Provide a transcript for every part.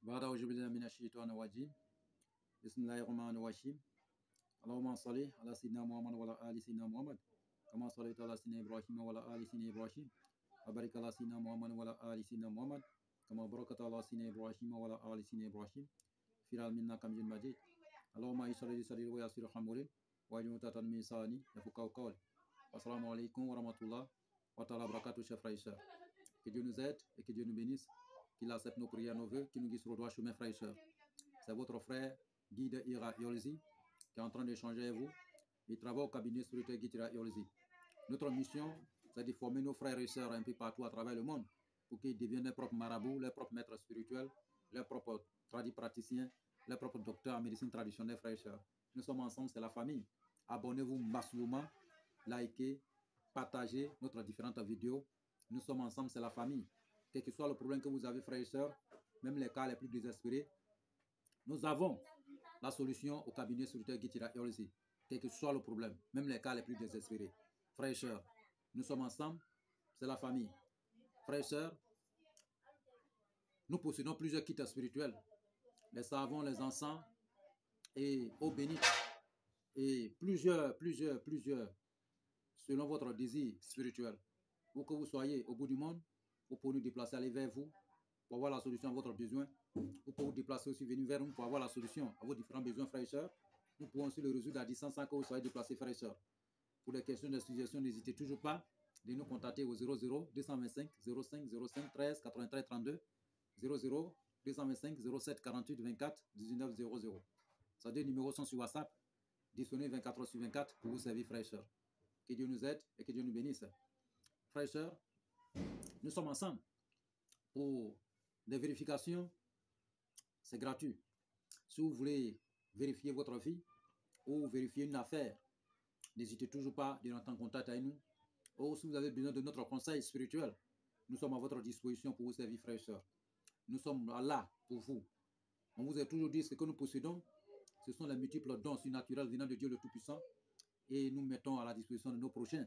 بعد أعوذ بالله من الشيطان الرجيم بسم الله الرحمن الرحيم اللهم صل على سيدنا محمد وعلى آل سيدنا محمد كما صليت على سيدنا إبراهيم وعلى آل سيدنا إبراهيم وبارك على سيدنا محمد وعلى آل سيدنا محمد كما باركت على سيدنا إبراهيم وعلى آل سيدنا إبراهيم في العالمين إنك حميد مجيد اللهم يسر لي صدري ويسر أمري واجعل عقدة من لساني يفقهوا قولي. Assalamu alaikum wa rahmatullah wa ta'ala barakatuh, chers frères et sœurs. Que Dieu nous aide et que Dieu nous bénisse, qu'il accepte nos prières, nos vœux, qu'il nous guide sur le droit chemin, frères et sœurs. C'est votre frère Guide Ira Yolzi qui est en train d'échanger avec vous. Il travaille au cabinet spirituel Guide Ira Yolzi. Notre mission, c'est de former nos frères et sœurs un peu partout à travers le monde pour qu'ils deviennent leurs propres marabouts, leurs propres maîtres spirituels, leurs propres praticiens, leurs propres docteurs en médecine traditionnelle, frères et sœurs. Nous sommes ensemble, c'est la famille. Abonnez-vous massivement. Likez, partagez notre différentes vidéos. Nous sommes ensemble, c'est la famille. Quel que soit le problème que vous avez, frères et sœurs, même les cas les plus désespérés, nous avons la solution au cabinet spirituel Guide Ira Yolzi. Quel que soit le problème, même les cas les plus désespérés. Frères et sœurs, nous sommes ensemble, c'est la famille. Frères et sœurs, nous possédons plusieurs kits spirituels. Les savons, les encens et eau bénite. Et plusieurs, selon votre désir spirituel. Où que vous soyez au bout du monde, vous pouvez nous déplacer, aller vers vous pour avoir la solution à votre besoin. Vous pouvez vous déplacer aussi, venir vers nous pour avoir la solution à vos différents besoins, frères et sœurs. Nous pouvons aussi le résoudre à distance sans que vous soyez déplacés, frères et sœurs. Pour les questions de suggestions, n'hésitez toujours pas de nous contacter au 00 225 05 05 13 93 32 00 225 07 48 24 19 00. Ces deux numéros sont sur WhatsApp, disponibles 24 heures sur 24 pour vous servir, frères et sœurs. Que Dieu nous aide et que Dieu nous bénisse. Frères et sœurs, nous sommes ensemble pour des vérifications. C'est gratuit. Si vous voulez vérifier votre vie ou vérifier une affaire, n'hésitez toujours pas de rentrer en contact avec nous. Ou si vous avez besoin de notre conseil spirituel, nous sommes à votre disposition pour vous servir, frères et sœurs. Nous sommes là pour vous. On vous a toujours dit ce que nous possédons, ce sont les multiples dons surnaturels venant de Dieu le Tout-Puissant. Et nous mettons à la disposition de nos prochains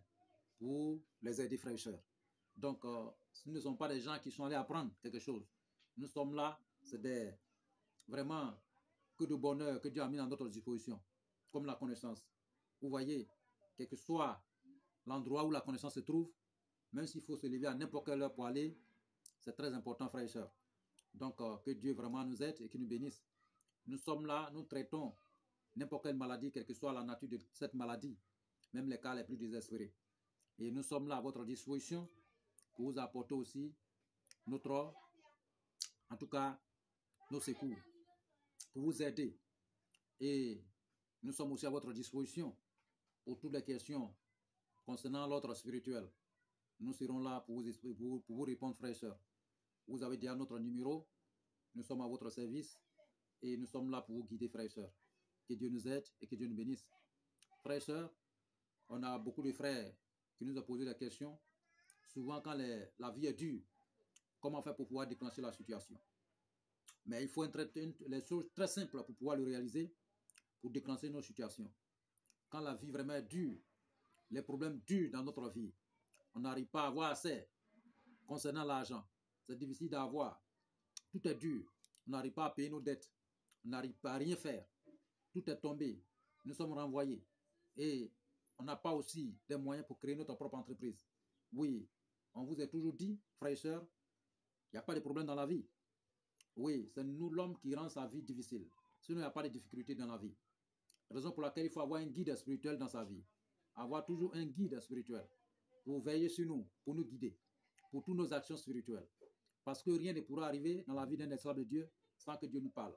pour les aider, frères et sœurs. Donc, ce ne sont pas des gens qui sont allés apprendre quelque chose. Nous sommes là, c'est vraiment que de bonheur que Dieu a mis à notre disposition, comme la connaissance. Vous voyez, quel que soit l'endroit où la connaissance se trouve, même s'il faut se lever à n'importe quelle heure pour aller, c'est très important, frères et sœurs. Donc, que Dieu vraiment nous aide et qu'il nous bénisse. Nous sommes là, nous traitons n'importe quelle maladie, quelle que soit la nature de cette maladie, même les cas les plus désespérés. Et nous sommes là à votre disposition pour vous apporter aussi notre, en tout cas, nos secours, pour vous aider. Et nous sommes aussi à votre disposition pour toutes les questions concernant l'ordre spirituel. Nous serons là pour vous répondre, frères et sœurs. Vous avez déjà notre numéro. Nous sommes à votre service et nous sommes là pour vous guider, frères et sœurs. Que Dieu nous aide et que Dieu nous bénisse. Frères et sœurs, on a beaucoup de frères qui nous ont posé la question. Souvent, quand la vie est dure, comment faire pour pouvoir déclencher la situation? Mais il faut les choses très simples pour pouvoir le réaliser, pour déclencher nos situations. Quand la vie vraiment est dure, les problèmes durs dans notre vie, on n'arrive pas à avoir assez concernant l'argent. C'est difficile d'avoir. Tout est dur. On n'arrive pas à payer nos dettes. On n'arrive pas à rien faire. Tout est tombé. Nous sommes renvoyés. Et on n'a pas aussi des moyens pour créer notre propre entreprise. Oui, on vous a toujours dit, frères et sœurs, il n'y a pas de problème dans la vie. Oui, c'est nous l'homme qui rend sa vie difficile. Sinon, il n'y a pas de difficulté dans la vie. Raison pour laquelle il faut avoir un guide spirituel dans sa vie. Avoir toujours un guide spirituel pour veiller sur nous, pour nous guider, pour toutes nos actions spirituelles. Parce que rien ne pourra arriver dans la vie d'un esclave de Dieu sans que Dieu nous parle.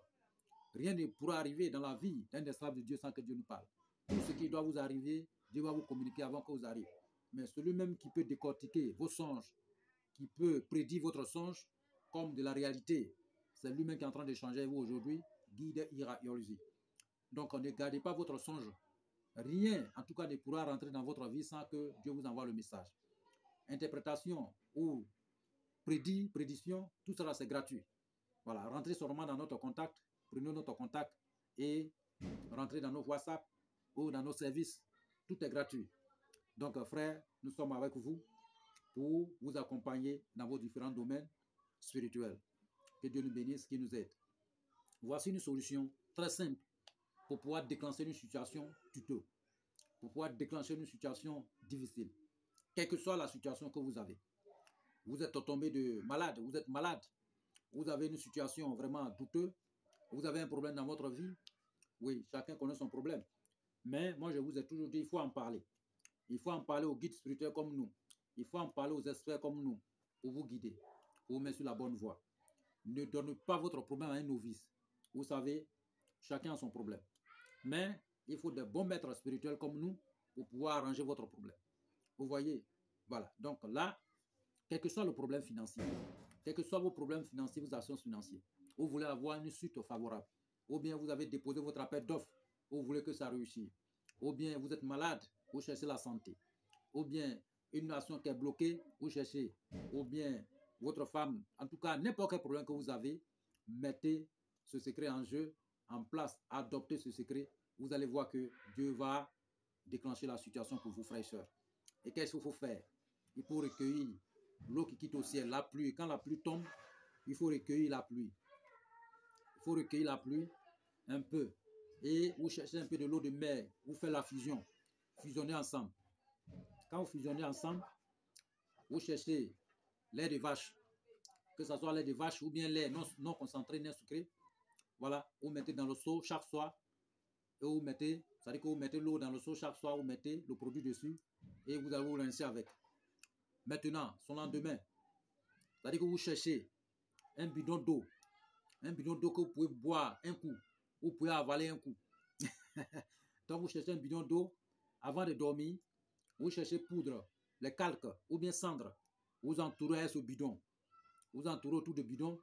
Rien ne pourra arriver dans la vie d'un esclave de Dieu sans que Dieu nous parle. Tout ce qui doit vous arriver, Dieu va vous communiquer avant que vous arriviez. Mais celui-même qui peut décortiquer vos songes, qui peut prédire votre songe comme de la réalité, c'est lui-même qui est en train d'échanger avec vous aujourd'hui, Guide Ira Yolzi. Donc, ne gardez pas votre songe. Rien, en tout cas, ne pourra rentrer dans votre vie sans que Dieu vous envoie le message. Interprétation ou prédiction, tout cela, c'est gratuit. Voilà, rentrez seulement dans notre contact, prenez notre contact et rentrez dans nos WhatsApp ou dans nos services. Tout est gratuit. Donc, frères, nous sommes avec vous pour vous accompagner dans vos différents domaines spirituels. Que Dieu nous bénisse, qu'il nous aide. Voici une solution très simple pour pouvoir déclencher une situation douteuse, pour pouvoir déclencher une situation difficile. Quelle que soit la situation que vous avez. Vous êtes tombé de malade, vous êtes malade, vous avez une situation vraiment douteuse, vous avez un problème dans votre vie. Oui, chacun connaît son problème. Mais moi, je vous ai toujours dit, il faut en parler. Il faut en parler aux guides spirituels comme nous. Il faut en parler aux experts comme nous pour vous guider, pour vous mettre sur la bonne voie. Ne donnez pas votre problème à un novice. Vous savez, chacun a son problème. Mais il faut de bons maîtres spirituels comme nous pour pouvoir arranger votre problème. Vous voyez, voilà. Donc là, quel que soit le problème financier, quels que soient vos problèmes financiers, vos actions financières, vous voulez avoir une suite favorable, ou bien vous avez déposé votre appel d'offres, vous voulez que ça réussisse, ou bien vous êtes malade, vous cherchez la santé, ou bien une nation qui est bloquée, vous cherchez, ou bien votre femme, en tout cas, n'importe quel problème que vous avez, mettez ce secret en jeu, en place, adoptez ce secret, vous allez voir que Dieu va déclencher la situation pour vous, frères et sœurs. Et qu'est-ce qu'il faut faire? Il faut recueillir l'eau qui quitte au ciel, la pluie. Quand la pluie tombe, il faut recueillir la pluie. Il faut recueillir la pluie un peu. Et vous cherchez un peu de l'eau de mer, vous faites la fusion. Fusionnez ensemble. Quand vous fusionnez ensemble, vous cherchez lait de vache, que ce soit lait de vache ou bien lait non concentré, non sucré. Voilà, vous mettez dans le seau chaque soir. Et vous mettez, c'est-à-dire que vous mettez l'eau dans le seau chaque soir, vous mettez le produit dessus et vous allez vous rincer avec. Maintenant, son lendemain, c'est-à-dire que vous cherchez un bidon d'eau que vous pouvez boire un coup, vous pouvez avaler un coup. Donc vous cherchez un bidon d'eau, avant de dormir, vous cherchez poudre, les calques ou bien cendre, vous entourez ce bidon, vous entourez autour du bidon,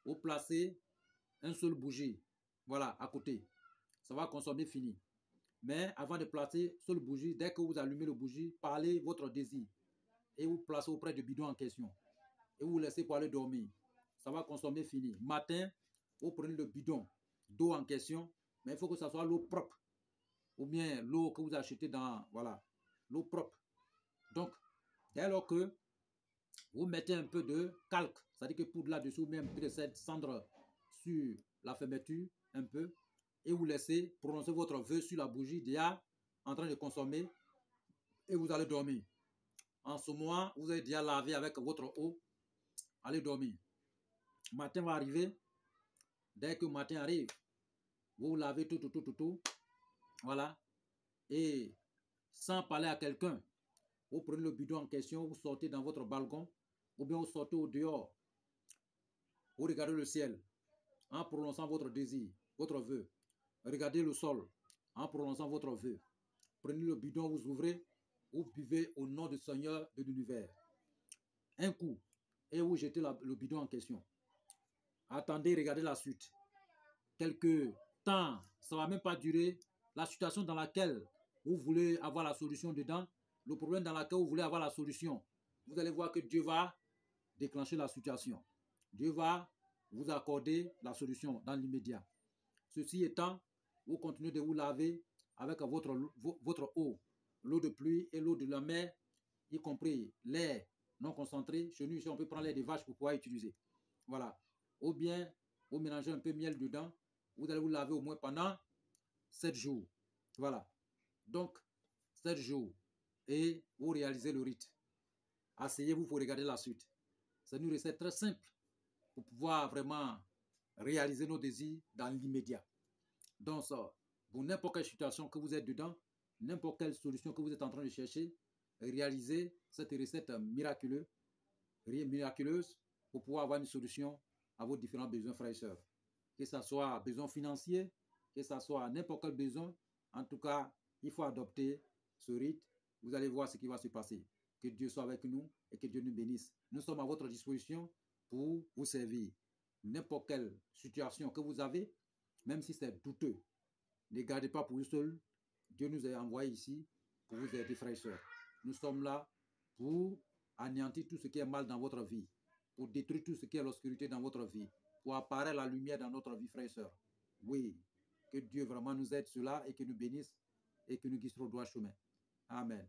vous placez un seul bougie, voilà, à côté, ça va consommer fini. Mais avant de placer seul bougie, dès que vous allumez le bougie, parlez votre désir et vous placez auprès du bidon en question et vous laissez pour aller dormir. Ça va consommer fini. Matin, vous prenez le bidon d'eau en question, mais il faut que ça soit l'eau propre ou bien l'eau que vous achetez dans, voilà, l'eau propre. Donc, dès lors que vous mettez un peu de calque, c'est-à-dire que poudre là-dessus, ou même de cette cendre sur la fermeture, un peu, et vous laissez prononcer votre vœu sur la bougie déjà en train de consommer et vous allez dormir. En ce moment, vous allez déjà laver avec votre eau, allez dormir. Matin va arriver, dès que le matin arrive, vous lavez tout, voilà, et sans parler à quelqu'un, vous prenez le bidon en question, vous sortez dans votre balcon, ou bien vous sortez au dehors, vous regardez le ciel, en prononçant votre désir, votre vœu. Regardez le sol, en prononçant votre vœu. Prenez le bidon, vous ouvrez, vous buvez au nom du Seigneur de l'univers. Un coup, et vous jetez le bidon en question. Attendez, regardez la suite. Quelques temps, ça ne va même pas durer. La situation dans laquelle vous voulez avoir la solution dedans, le problème dans lequel vous voulez avoir la solution, vous allez voir que Dieu va déclencher la situation. Dieu va vous accorder la solution dans l'immédiat. Ceci étant, vous continuez de vous laver avec votre eau, l'eau de pluie et l'eau de la mer, y compris l'air non concentré. Chez nous, ici, on peut prendre l'air des vaches pour pouvoir utiliser. Voilà. Ou bien, vous mélangez un peu de miel dedans. Vous allez vous laver au moins pendant 7 jours. Voilà. Donc, 7 jours. Et vous réalisez le rite. Asseyez-vous pour regarder la suite. C'est une recette très simple pour pouvoir vraiment réaliser nos désirs dans l'immédiat. Donc, pour n'importe quelle situation que vous êtes dedans, n'importe quelle solution que vous êtes en train de chercher, réalisez cette recette miraculeuse pour pouvoir avoir une solution à vos différents besoins, frères et sœurs. Que ce soit besoin financier, que ce soit n'importe quel besoin, en tout cas, il faut adopter ce rite. Vous allez voir ce qui va se passer. Que Dieu soit avec nous et que Dieu nous bénisse. Nous sommes à votre disposition pour vous servir. N'importe quelle situation que vous avez, même si c'est douteux, ne gardez pas pour vous seul. Dieu nous a envoyés ici pour vous aider, frères et sœurs. Nous sommes là pour anéantir tout ce qui est mal dans votre vie, pour détruire tout ce qui est l'obscurité dans votre vie, pour apparaître la lumière dans notre vie, frères et sœurs. Oui, que Dieu vraiment nous aide cela et que nous bénisse et que nous guide sur le droit chemin. Amen.